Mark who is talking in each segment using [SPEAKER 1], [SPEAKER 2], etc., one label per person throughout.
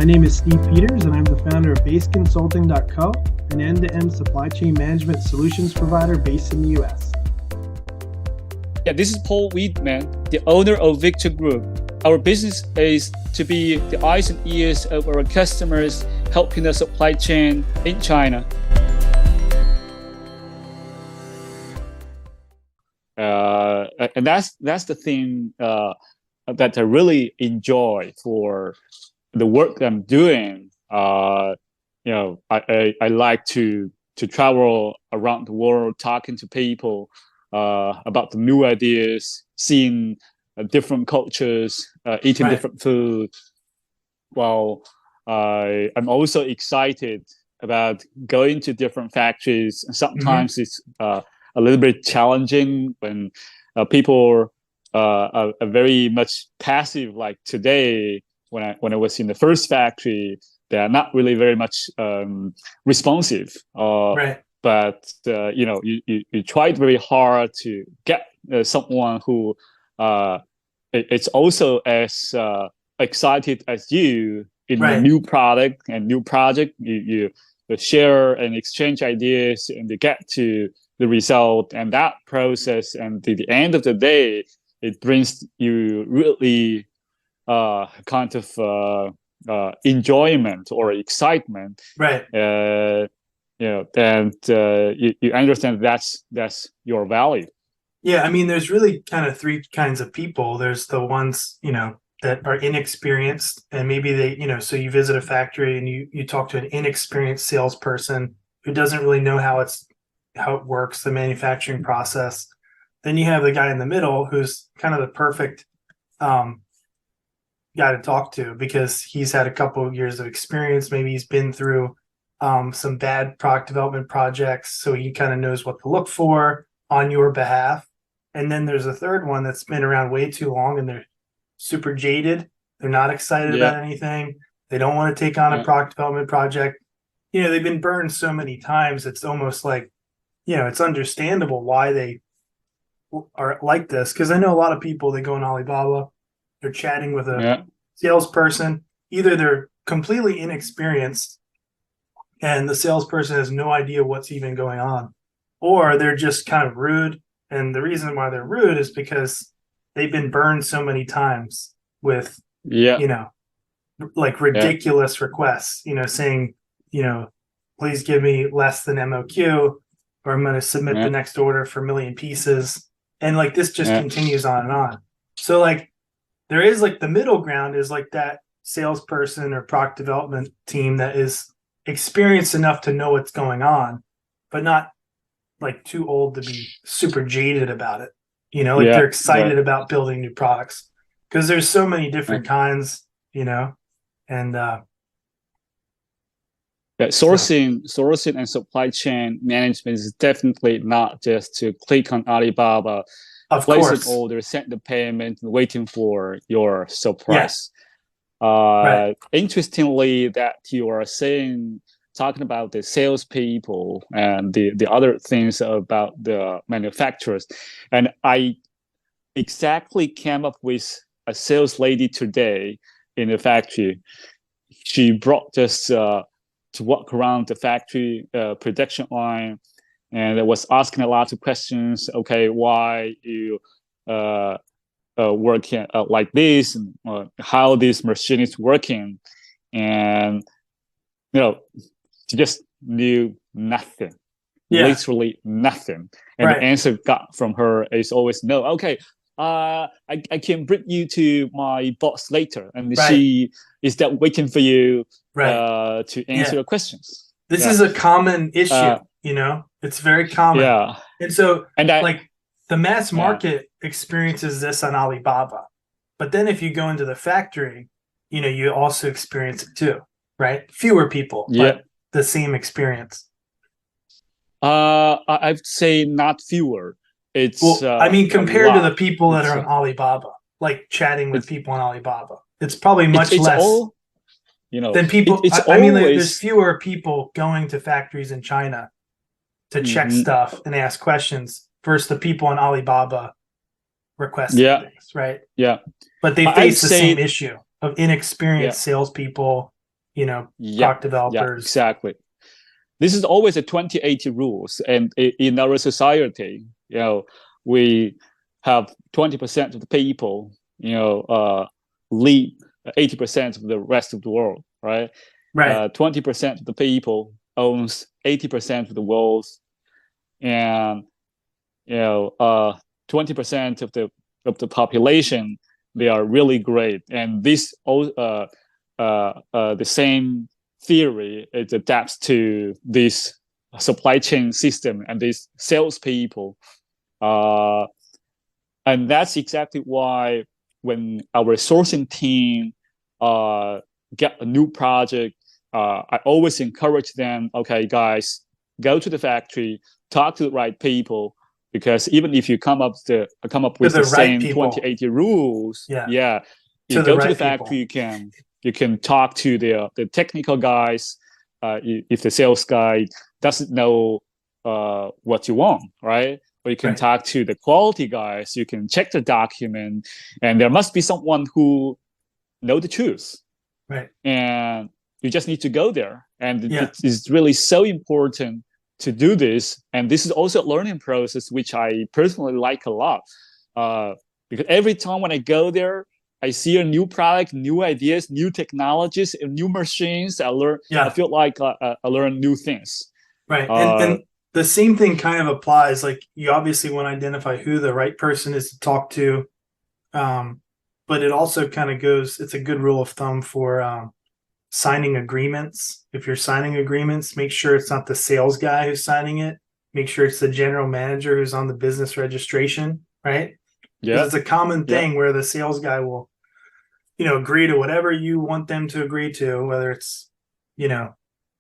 [SPEAKER 1] My name is Steve Peters, and I'm the founder of baseconsulting.co, an end-to-end supply chain management solutions provider based in the U.S.
[SPEAKER 2] Yeah, this is Paul Weedman, the owner of Victure Group. Our business is to be the eyes and ears of our customers, helping the supply chain in China. And that's the thing that I really enjoy for the work I'm doing. I like to travel around the world, talking to people about the new ideas, seeing different cultures, eating different food. Well, I'm also excited about going to different factories. Sometimes it's a little bit challenging when people are very much passive. Like today, when I was in the first factory, they are not really very much responsive. But you tried very hard to get someone who it's also as excited as you in a new product and new project. You share and exchange ideas and they get to the result, and that process, and at the end of the day, it brings you really kind of enjoyment or excitement. And you understand that's your value.
[SPEAKER 1] Yeah, I mean, there's really kind of three kinds of people. There's the ones, that are inexperienced, and maybe they, so you visit a factory and you talk to an inexperienced salesperson who doesn't really know how it works, the manufacturing process. Then you have the guy in the middle who's kind of the perfect guy to talk to because he's had a couple of years of experience. Maybe he's been through some bad product development projects, so he kind of knows what to look for on your behalf. And then there's a third one that's been around way too long and they're super jaded. They're not excited about anything. They don't want to take on a product development project. They've been burned so many times. It's almost like, it's understandable why they are like this. Because I know a lot of people, they go on Alibaba, they're chatting with a salesperson. Either they're completely inexperienced and the salesperson has no idea what's even going on, or they're just kind of rude. And the reason why they're rude is because they've been burned so many times with, like ridiculous requests, saying, please give me less than MOQ, or I'm going to submit the next order for 1 million pieces. And like, this just continues on and on. So like, there is like the middle ground is like that salesperson or product development team that is experienced enough to know what's going on, but not like too old to be super jaded about it. They're excited about building new products because there's so many different kinds, and
[SPEAKER 2] sourcing and supply chain management is definitely not just to click on Alibaba, place an order, send the payment, and waiting for your surprise. Interestingly, that you are talking about the salespeople and the other things about the manufacturers, and I exactly came up with a sales lady today in the factory. She brought us to walk around the factory production line, and I was asking a lot of questions. Okay, why you working like this, and how this machine is working, and she just knew nothing, literally nothing. And the answer got from her is always no. Okay, I can bring you to my boss later, and she is that waiting for you to answer your questions.
[SPEAKER 1] This is a common issue, it's very common. And so like the mass market experiences this on Alibaba, but then if you go into the factory, you also experience it too, right? Fewer people, but the same experience.
[SPEAKER 2] I'd say not fewer. It's
[SPEAKER 1] compared to the people that are on Alibaba, like chatting with people on Alibaba, it's probably much less than people. There's fewer people going to factories in China to check stuff and ask questions versus the people on Alibaba requesting things, right?
[SPEAKER 2] Yeah.
[SPEAKER 1] But they face the same issue of inexperienced salespeople
[SPEAKER 2] Yeah,
[SPEAKER 1] product
[SPEAKER 2] yeah,
[SPEAKER 1] developers.
[SPEAKER 2] exactly. This is always a 20/80 rules, and in our society, we have 20% of the people, lead 80% of the rest of the world, right?
[SPEAKER 1] Right.
[SPEAKER 2] 20% of the people owns 80% of the world, and 20% of the population, they are really great, and this the same theory, it adapts to this supply chain system and these salespeople. Uh, and that's exactly why when our sourcing team get a new project, I always encourage them, okay, guys, go to the factory, talk to the right people, because even if you come up
[SPEAKER 1] To
[SPEAKER 2] with
[SPEAKER 1] the
[SPEAKER 2] the
[SPEAKER 1] right
[SPEAKER 2] same
[SPEAKER 1] people.
[SPEAKER 2] 20/80 rules,
[SPEAKER 1] Yeah.
[SPEAKER 2] yeah, you
[SPEAKER 1] To the
[SPEAKER 2] go to the
[SPEAKER 1] right
[SPEAKER 2] factory,
[SPEAKER 1] people.
[SPEAKER 2] you can talk to the technical guys. If the sales guy doesn't know what you want, right? Or you can
[SPEAKER 1] Right.
[SPEAKER 2] talk to the quality guys. You can check the document, and there must be someone who know the truth,
[SPEAKER 1] Right.
[SPEAKER 2] and you just need to go there. And
[SPEAKER 1] Yeah.
[SPEAKER 2] it is really so important to do this. And this is also a learning process, which I personally like a lot, because every time when I go there, I see a new product, new ideas, new technologies, and new machines. I
[SPEAKER 1] Yeah.
[SPEAKER 2] feel like I learn new things.
[SPEAKER 1] Right.
[SPEAKER 2] Uh,
[SPEAKER 1] And the same thing kind of applies. Like you obviously want to identify who the right person is to talk to. But it also kind of goes, it's a good rule of thumb for signing agreements. If you're signing agreements, make sure it's not the sales guy who's signing it. Make sure it's the general manager who's on the business registration, right? Because
[SPEAKER 2] yeah,
[SPEAKER 1] it's a common
[SPEAKER 2] yeah,
[SPEAKER 1] thing where the sales guy will, agree to whatever you want them to agree to, whether it's, you know,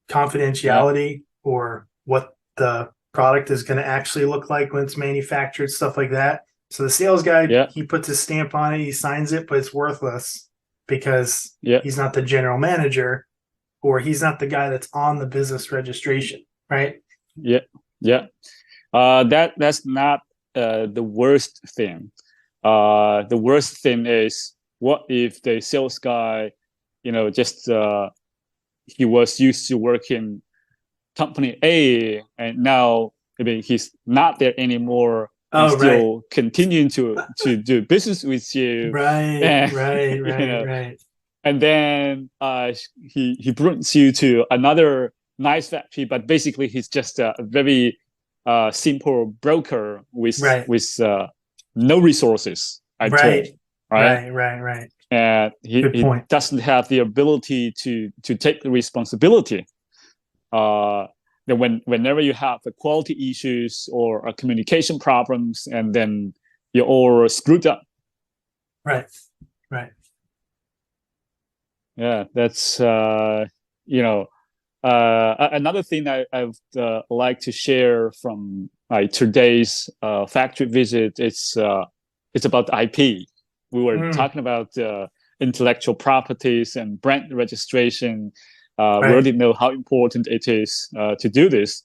[SPEAKER 2] yeah,
[SPEAKER 1] confidentiality or what the product is going to actually look like when it's manufactured, stuff like that. So the sales guy,
[SPEAKER 2] yeah,
[SPEAKER 1] he puts his stamp on it, he signs it, but it's worthless because
[SPEAKER 2] yeah,
[SPEAKER 1] he's not the general manager or he's not the guy that's on the business registration, right?
[SPEAKER 2] yeah, yeah. That's not the worst thing. The worst thing is, what if the sales guy, just he was used to working company A, and now maybe he's not there anymore, and
[SPEAKER 1] Oh, right.
[SPEAKER 2] still continuing to do business with you,
[SPEAKER 1] Right,
[SPEAKER 2] and
[SPEAKER 1] right,
[SPEAKER 2] you
[SPEAKER 1] right,
[SPEAKER 2] know,
[SPEAKER 1] right.
[SPEAKER 2] and then he brings you to another nice factory, but basically he's just a very simple broker
[SPEAKER 1] Right,
[SPEAKER 2] with no resources at all,
[SPEAKER 1] right,
[SPEAKER 2] right?
[SPEAKER 1] right, right, right.
[SPEAKER 2] And
[SPEAKER 1] Good
[SPEAKER 2] he
[SPEAKER 1] point.
[SPEAKER 2] doesn't have the ability to take the responsibility. uh, then whenever you have the quality issues or communication problems, and then you're all screwed up.
[SPEAKER 1] Right, right.
[SPEAKER 2] Yeah, that's you know another thing I've like to share from today's factory visit. It's about IP. We were
[SPEAKER 1] Mm,
[SPEAKER 2] talking about intellectual properties and brand registration. We
[SPEAKER 1] right,
[SPEAKER 2] already know how important it is to do this.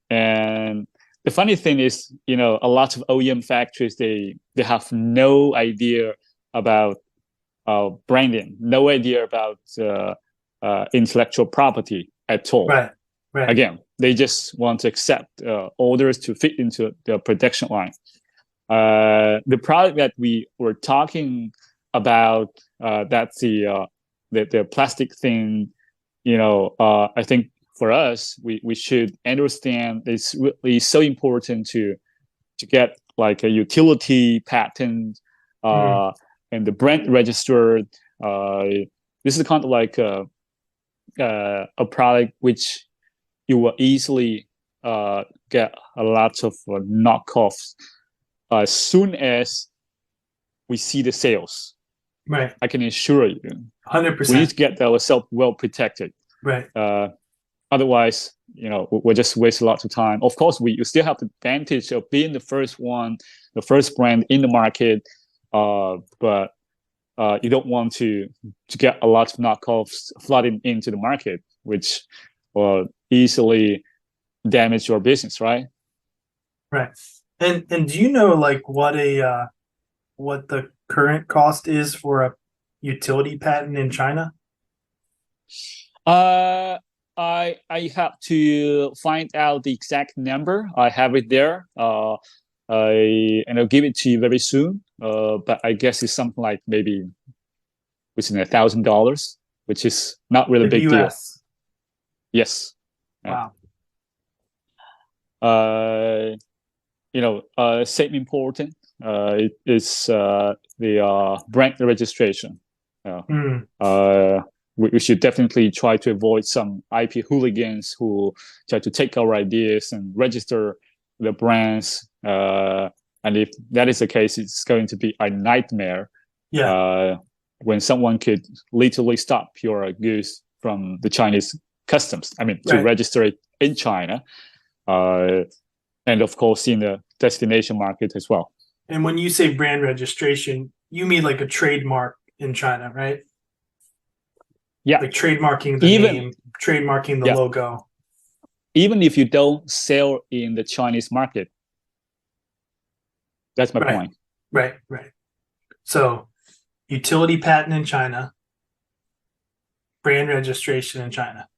[SPEAKER 2] And the funny thing is, a lot of OEM factories, they have no idea about branding, no idea about intellectual property at all.
[SPEAKER 1] right, right,
[SPEAKER 2] Again, they just want to accept orders to fit into the production line. The product that we were talking about, that's the plastic thing. I think for us, we should understand it's really so important to get like a utility patent
[SPEAKER 1] mm,
[SPEAKER 2] uh, and the brand registered. Uh, this is kind of like a product which you will easily get a lot of knockoffs as soon as we see the sales.
[SPEAKER 1] right.
[SPEAKER 2] I can assure you, we need
[SPEAKER 1] 100%.
[SPEAKER 2] to get ourselves well protected.
[SPEAKER 1] Right,
[SPEAKER 2] Uh, Otherwise, we'll just waste lots of time. Of course, we still have the advantage of being the first one, the first brand in the market, but you don't want to get a lot of knockoffs flooding into the market, which will easily damage your business, right?
[SPEAKER 1] right. And do you know like what the current cost is for a utility patent in China?
[SPEAKER 2] Uh, I have to find out the exact number. I have it there. And I'll give it to you very soon. But I guess it's something like maybe within $1,000, which is not really a
[SPEAKER 1] The
[SPEAKER 2] big deal.
[SPEAKER 1] US.
[SPEAKER 2] Yes. Yeah.
[SPEAKER 1] Wow.
[SPEAKER 2] Same important. It is the brand registration.
[SPEAKER 1] Mm,
[SPEAKER 2] We should definitely try to avoid some IP hooligans who try to take our ideas and register the brands. And if that is the case, it's going to be a nightmare.
[SPEAKER 1] yeah.
[SPEAKER 2] When someone could literally stop your goods from the Chinese customs. I mean, to
[SPEAKER 1] Right.
[SPEAKER 2] register it in China, and of course in the destination market as well.
[SPEAKER 1] And when you say brand registration, you mean like a trademark in China, right?
[SPEAKER 2] Yeah,
[SPEAKER 1] Like trademarking the name, trademarking the logo.
[SPEAKER 2] Even if you don't sell in the Chinese market, that's my point.
[SPEAKER 1] Right. So, utility patent in China, brand registration in China,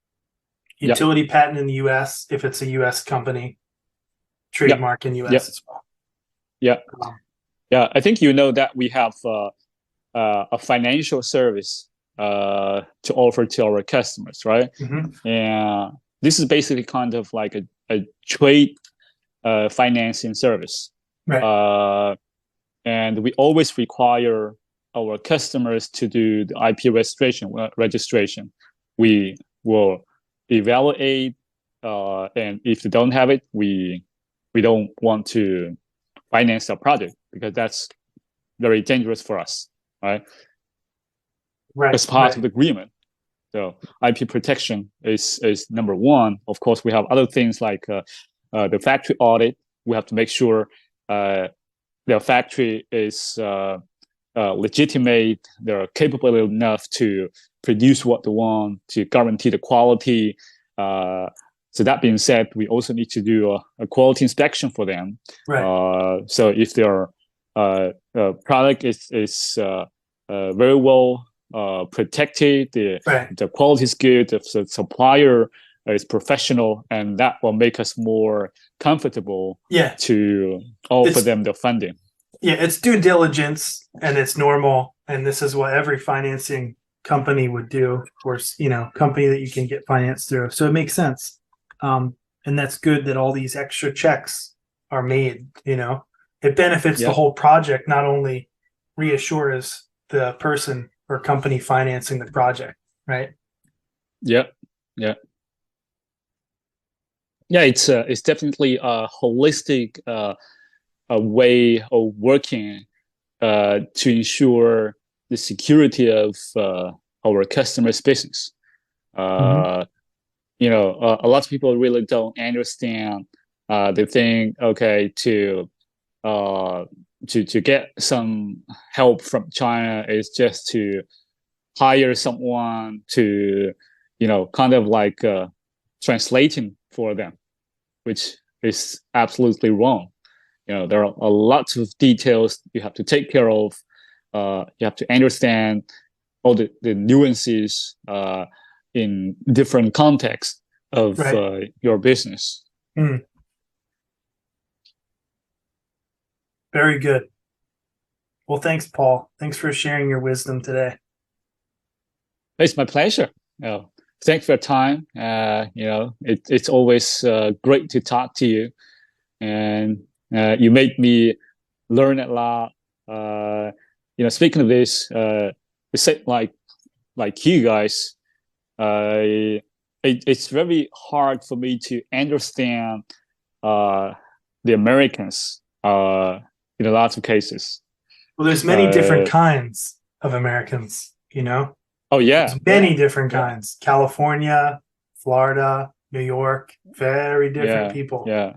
[SPEAKER 1] utility patent in the US if it's a US company, trademark in US as well.
[SPEAKER 2] Yeah. I think you know that we have a financial service to offer to our customers, right?
[SPEAKER 1] Mm-hmm.
[SPEAKER 2] And this is basically kind of like a trade financing service.
[SPEAKER 1] Right.
[SPEAKER 2] And we always require our customers to do the IP registration. We will evaluate, and if they don't have it, we don't want to finance the project because that's very dangerous for us, right? As part of the agreement. So IP protection is number one. Of course, we have other things like the factory audit. We have to make sure their factory is legitimate. They're capable enough to produce what they want, to guarantee the quality. So that being said, we also need to do a quality inspection for them.
[SPEAKER 1] Right.
[SPEAKER 2] So if their product is very well protected, the quality is good, the supplier is professional, and that will make us more comfortable to offer them the funding.
[SPEAKER 1] Yeah, it's due diligence and it's normal, and this is what every financing company would do, of course, company that you can get financed through. So it makes sense. And that's good that all these extra checks are made, it benefits the whole project, not only reassures the person or company financing the project, right?
[SPEAKER 2] Yeah. It's definitely a holistic a way of working to ensure the security of our customers' business. A lot of people really don't understand. They think, okay, to get some help from China is just to hire someone to, kind of like translating for them, which is absolutely wrong. There are a lot of details you have to take care of. You have to understand all the nuances in different contexts of your business.
[SPEAKER 1] Mm. Very good. Well, thanks, Paul. Thanks for sharing your wisdom today.
[SPEAKER 2] It's my pleasure. Thanks for your time. It's always great to talk to you, and you make me learn a lot. Speaking of this, it's like you guys, it's very hard for me to understand the Americans in a lot of cases.
[SPEAKER 1] Well, there's many different kinds of Americans,
[SPEAKER 2] Oh yeah,
[SPEAKER 1] there's many different kinds. California, Florida, New York, very different people.
[SPEAKER 2] Yeah.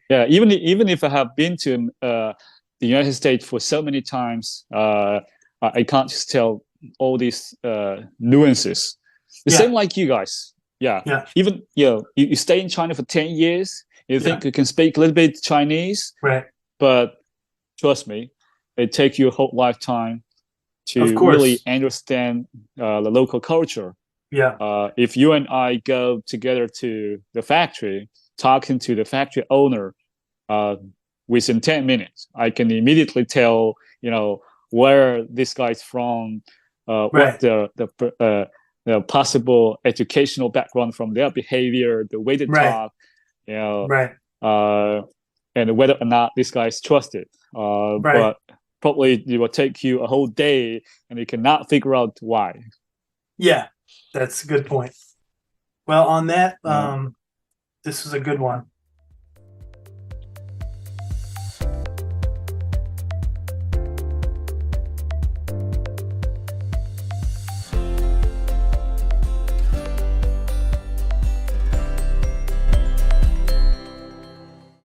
[SPEAKER 2] Even if I have been to the United States for so many times, I can't just tell all these nuances. The same like you guys. Yeah. Even you stay in China for 10 years. You think you can speak a little bit Chinese,
[SPEAKER 1] right?
[SPEAKER 2] But trust me, it takes you a whole lifetime to really understand the local culture.
[SPEAKER 1] Yeah.
[SPEAKER 2] If you and I go together to the factory, talking to the factory owner, within 10 minutes, I can immediately tell, where this guy's from, what
[SPEAKER 1] Right.
[SPEAKER 2] the possible educational background from their behavior, the way they
[SPEAKER 1] Right.
[SPEAKER 2] talk, you know,
[SPEAKER 1] Right.
[SPEAKER 2] uh, and whether or not this guy is trusted.
[SPEAKER 1] Right.
[SPEAKER 2] But probably it will take you a whole day, and you cannot figure out why.
[SPEAKER 1] Yeah. That's a good point. Well, on that,
[SPEAKER 2] Uh,
[SPEAKER 1] this is a good one.